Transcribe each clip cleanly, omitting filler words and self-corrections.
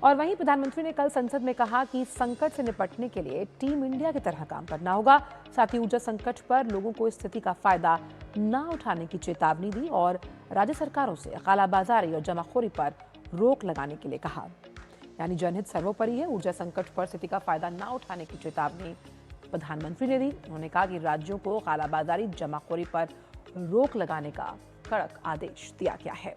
और वहीं प्रधानमंत्री ने कल संसद में कहा कि संकट से निपटने के लिए टीम इंडिया की तरह काम करना होगा। साथ ही ऊर्जा संकट पर लोगों को इस स्थिति का फायदा न उठाने की चेतावनी दी और राज्य सरकारों से कालाबाजारी और जमाखोरी पर रोक लगाने के लिए कहा। यानी जनहित सर्वोपरि है, ऊर्जा संकट पर स्थिति का फायदा न उठाने की चेतावनी प्रधानमंत्री ने दी। उन्होंने कहा कि राज्यों को कालाबाजारी जमाखोरी पर रोक लगाने का कड़क आदेश दिया गया है।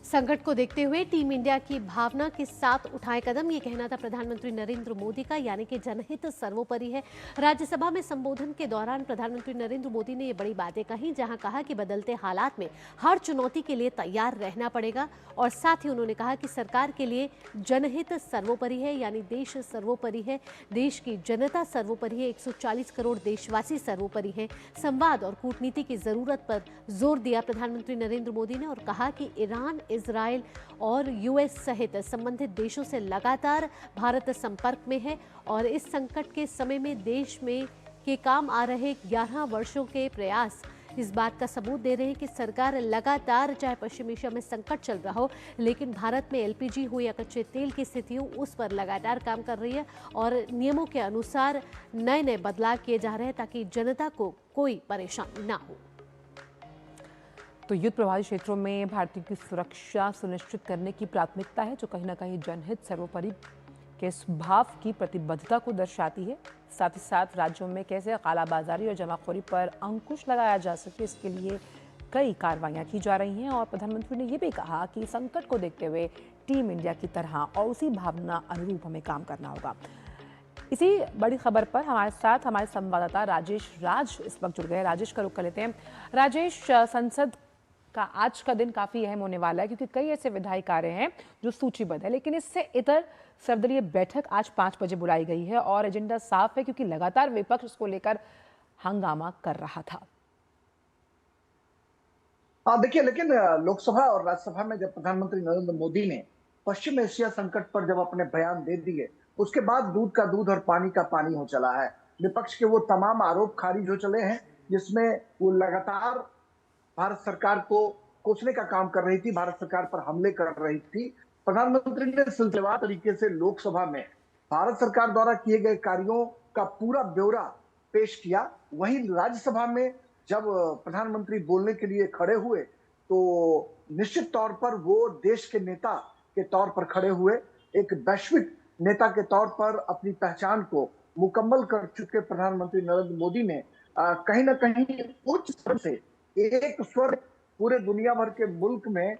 संकट को देखते हुए टीम इंडिया की भावना के साथ उठाए कदम, ये कहना था प्रधानमंत्री नरेंद्र मोदी का, यानी कि जनहित सर्वोपरि है। राज्यसभा में संबोधन के दौरान प्रधानमंत्री नरेंद्र मोदी ने ये बड़ी बातें कही, जहां कहा कि बदलते हालात में हर चुनौती के लिए तैयार रहना पड़ेगा और साथ ही उन्होंने कहा कि सरकार के लिए जनहित सर्वोपरि है, यानी देश सर्वोपरि है, देश की जनता सर्वोपरि है, 140 करोड़ देशवासी सर्वोपरि है। संवाद और कूटनीति की जरूरत पर जोर दिया प्रधानमंत्री नरेंद्र मोदी ने और कहा कि ईरान, इजराइल और यूएस सहित संबंधित देशों से लगातार भारत संपर्क में है और इस संकट के समय में देश में के काम आ रहे 11 वर्षों के प्रयास इस बात का सबूत दे रहे हैं कि सरकार लगातार, चाहे पश्चिम एशिया में संकट चल रहा हो, लेकिन भारत में एलपीजी हो या कच्चे तेल की स्थिति हो, उस पर लगातार काम कर रही है और नियमों के अनुसार नए नए बदलाव किए जा रहे हैं ताकि जनता को कोई परेशानी ना हो। तो युद्ध प्रभावित क्षेत्रों में भारतीयों की सुरक्षा सुनिश्चित करने की प्राथमिकता है, जो कहीं ना कहीं जनहित सर्वोपरि के स्वभाव की प्रतिबद्धता को दर्शाती है। साथ ही साथ राज्यों में कैसे कालाबाजारी और जमाखोरी पर अंकुश लगाया जा सके, इसके लिए कई कार्रवाइयां की जा रही हैं। और प्रधानमंत्री ने यह भी कहा कि संकट को देखते हुए टीम इंडिया की तरह और उसी भावना अनुरूप हमें काम करना होगा। इसी बड़ी खबर पर हमारे साथ हमारे संवाददाता राजेश राज इस वक्त जुड़ गए। राजेश का रुख कर लेते हैं। राजेश, संसद का आज का दिन काफी अहम होने वाला है क्योंकि कई ऐसे विधायी कार्य हैं जो सूचीबद्ध है, लेकिन इससे इतर सर्वदलीय बैठक आज 5 बजे बुलाई गई है और एजेंडा साफ है क्योंकि लगातार विपक्ष इसको लेकर हंगामा कर रहा था। हाँ देखिए, लेकिन लोकसभा और राज्यसभा में जब प्रधानमंत्री नरेंद्र मोदी ने पश्चिम एशिया संकट पर जब अपने बयान दे दिए, उसके बाद दूध का दूध और पानी का पानी हो चला है। विपक्ष के वो तमाम आरोप खारिज हो चले हैं जिसमें वो लगातार भारत सरकार को कोसने का काम कर रही थी, भारत सरकार पर हमले कर रही थी। प्रधानमंत्री ने सिलसिलेवार तरीके से लोकसभा में भारत सरकार द्वारा किए गए कार्यों का पूरा ब्यौरा पेश किया। वहीं राज्यसभा में जब प्रधानमंत्री बोलने के लिए खड़े हुए तो निश्चित तौर पर वो देश के नेता के तौर पर खड़े हुए, एक वैश्विक नेता के तौर पर अपनी पहचान को मुकम्मल कर चुके प्रधानमंत्री नरेंद्र मोदी ने कहीं ना कहीं उच्च स्तर से एक स्वर पूरे दुनिया भर के मुल्क में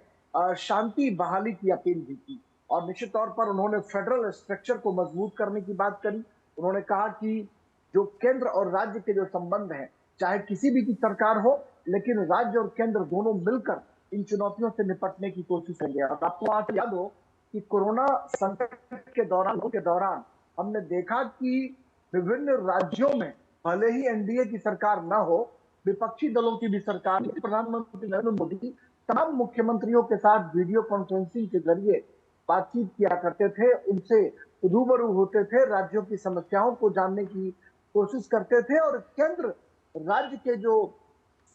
शांति बहाली की अपील भी की और निश्चित तौर पर उन्होंने फेडरल स्ट्रक्चर को मजबूत करने की बात करी। उन्होंने कहा कि जो केंद्र और राज्य के जो संबंध हैं, चाहे किसी भी की सरकार हो, लेकिन राज्य और केंद्र दोनों मिलकर इन चुनौतियों से निपटने की कोशिश करेंगे। और आपको आज याद हो कि कोरोना संकट के दौरान हमने देखा कि विभिन्न राज्यों में भले ही एनडीए की सरकार न हो, विपक्षी दलों की भी सरकार, प्रधानमंत्री नरेंद्र मोदी तमाम मुख्यमंत्रियों के साथ वीडियो कॉन्फ्रेंसिंग के जरिए बातचीत किया करते थे, उनसे रूबरू होते थे, राज्यों की समस्याओं को जानने की कोशिश करते थे और केंद्र राज्य के जो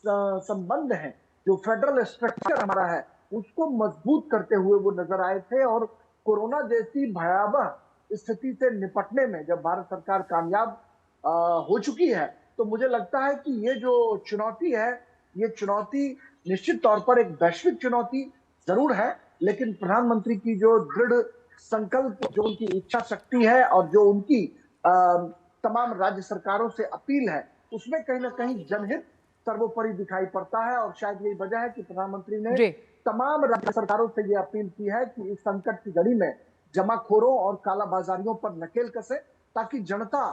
संबंध हैं, जो फेडरल स्ट्रक्चर हमारा है, उसको मजबूत करते हुए वो नजर आए थे। और कोरोना जैसी भयावह स्थिति से निपटने में जब भारत सरकार कामयाब हो चुकी है, तो मुझे लगता है कि ये जो चुनौती है, ये चुनौती निश्चित तौर पर एक वैश्विक चुनौती जरूर है, लेकिन प्रधानमंत्री की जो दृढ़ संकल्प, जो उनकी इच्छा शक्ति है और जो उनकी तमाम राज्य सरकारों से अपील है, उसमें कहीं ना कहीं जनहित सर्वोपरि दिखाई पड़ता है। और शायद यही वजह है कि प्रधानमंत्री ने तमाम राज्य सरकारों से यह अपील की है कि इस संकट की घड़ी में जमाखोरों और कालाबाजारियों पर नकेल कसे ताकि जनता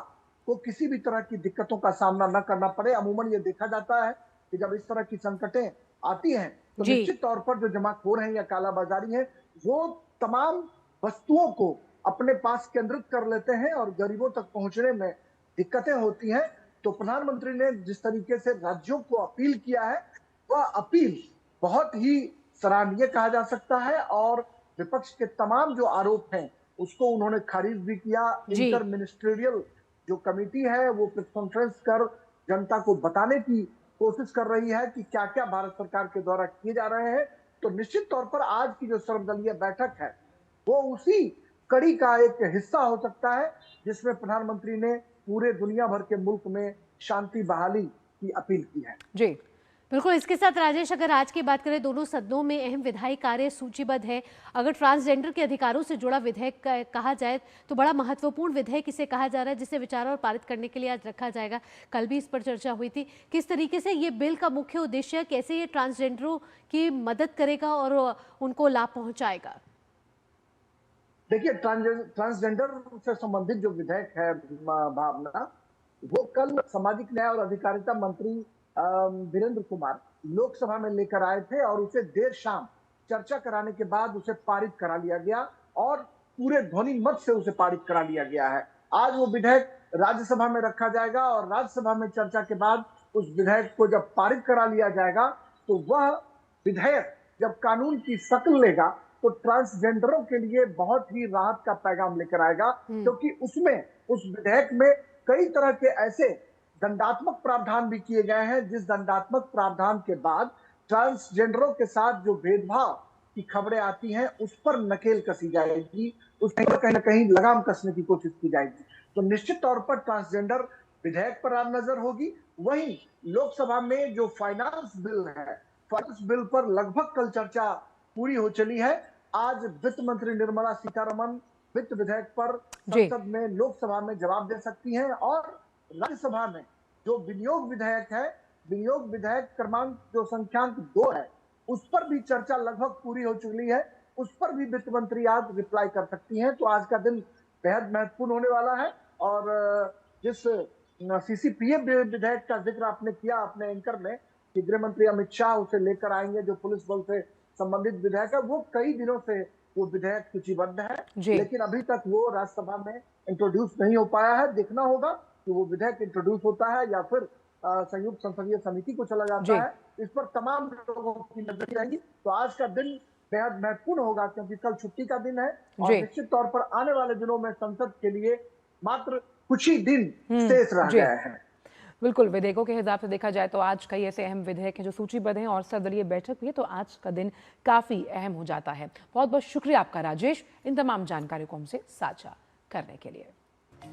को किसी भी तरह की दिक्कतों का सामना न करना पड़े। अमूमन ये देखा जाता है कि जब इस तरह की संकटें आती हैं तो निश्चित तौर पर जो जमाखोर हैं या कालाबाजारी हैं, वो तमाम वस्तुओं को अपने पास केंद्रित कर लेते हैं और गरीबों तक पहुंचने में दिक्कतें होती हैं। तो प्रधानमंत्री ने जिस तरीके से राज्यों को अपील किया है, वह अपील बहुत ही सराहनीय कहा जा सकता है और विपक्ष के तमाम जो आरोप हैं उसको उन्होंने खारिज भी किया। इंटर मिनिस्ट्रियल जो कमेटी है वो प्रेस कॉन्फ्रेंस कर जनता को बताने की कोशिश कर रही है कि क्या क्या भारत सरकार के द्वारा किए जा रहे हैं। तो निश्चित तौर पर आज की जो सर्वदलीय बैठक है वो उसी कड़ी का एक हिस्सा हो सकता है, जिसमें प्रधानमंत्री ने पूरे दुनिया भर के मुल्क में शांति बहाली की अपील की है। जी बिल्कुल। इसके साथ राजेश, अगर आज की बात करें, दोनों सदनों में अहम विधायी कार्य सूचीबद्ध है। अगर ट्रांसजेंडर के अधिकारों से जुड़ा विधेयक कहा जाए तो बड़ा महत्वपूर्ण विधेयक इसे कहा जा रहा है, जिसे विचार और पारित करने के लिए आज रखा जाएगा। कल भी इस पर चर्चा हुई थी। किस तरीके से ये बिल का मुख्य उद्देश्य, कैसे ये ट्रांसजेंडरों की मदद करेगा और उनको लाभ पहुंचाएगा? देखिए, ट्रांसजेंडर से संबंधित जो विधेयक है भावना, वो कल सामाजिक न्याय और अधिकारिता मंत्री वीरेंद्र कुमार लोकसभा में लेकर आए थे और उसे देर शाम चर्चा कराने के बाद उसे पारित करा लिया गया और पूरे ध्वनि मत से उसे पारित करा लिया गया है। आज वो विधेयक राज्यसभा में रखा जाएगा और राज्यसभा में चर्चा के बाद उस विधेयक को जब पारित करा लिया जाएगा तो वह विधेयक जब कानून की शक्ल लेगा तो ट्रांसजेंडरों के लिए बहुत ही राहत का पैगाम लेकर आएगा, क्योंकि उसमें, उस विधेयक में कई तरह के ऐसे दंडात्मक प्रावधान भी किए गए हैं, जिस दंडात्मक प्रावधान के बाद ट्रांसजेंडरों के साथ जो भेदभाव की खबरें आती हैं उस पर नकेल कसी जाएगी, उस पर कहीं ना कहीं लगाम कसने की कोशिश की जाएगी। तो निश्चित तौर पर ट्रांसजेंडर विधेयक पर आज नजर होगी। वहीं लोकसभा में जो फाइनेंस बिल है, फाइनेंस बिल पर लगभग कल चर्चा पूरी हो चली है। आज वित्त मंत्री निर्मला सीतारमण वित्त विधेयक पर संसद में, लोकसभा में जवाब दे सकती हैं और राज्यसभा में जो विनियोग विधेयक है, विनियोग विधेयक क्रमांक जो संख्यांक 2 है, उस पर भी चर्चा लगभग पूरी हो चुकी है। उस पर भी वित्त मंत्री आज रिप्लाई कर सकती हैं। तो आज का दिन बेहद महत्वपूर्ण होने वाला है। और जिस सीसीपीए विधेयक का जिक्र आपने किया अपने एंकर में कि गृह मंत्री अमित शाह उसे लेकर आएंगे, जो पुलिस बल से संबंधित विधेयक है, वो कई दिनों से वो विधेयक सूचीबद्ध है, लेकिन अभी तक वो राज्यसभा में इंट्रोड्यूस नहीं हो पाया है। देखना होगा कि वो विधेयक इंट्रोड्यूस होता है या फिर संयुक्त संसदीय समिति को चला जाता है। इस पर तमाम लोगों की नजर रहेगी। तो आज का दिन बेहद महत्वपूर्ण होगा, क्योंकि कल छुट्टी का दिन है और निश्चित तौर पर आने वाले दिनों में संसद के लिए मात्र कुछ ही दिन शेष रह गए हैं। बिल्कुल, विधेयकों के हिसाब से देखा जाए तो आज कई ऐसे अहम विधेयक हैं जो सूचीबद्ध हैं और सर्वदलीय बैठक भी है, तो आज का दिन काफी अहम हो जाता है। बहुत बहुत शुक्रिया आपका राजेश, इन तमाम जानकारियों को हमसे साझा करने के लिए।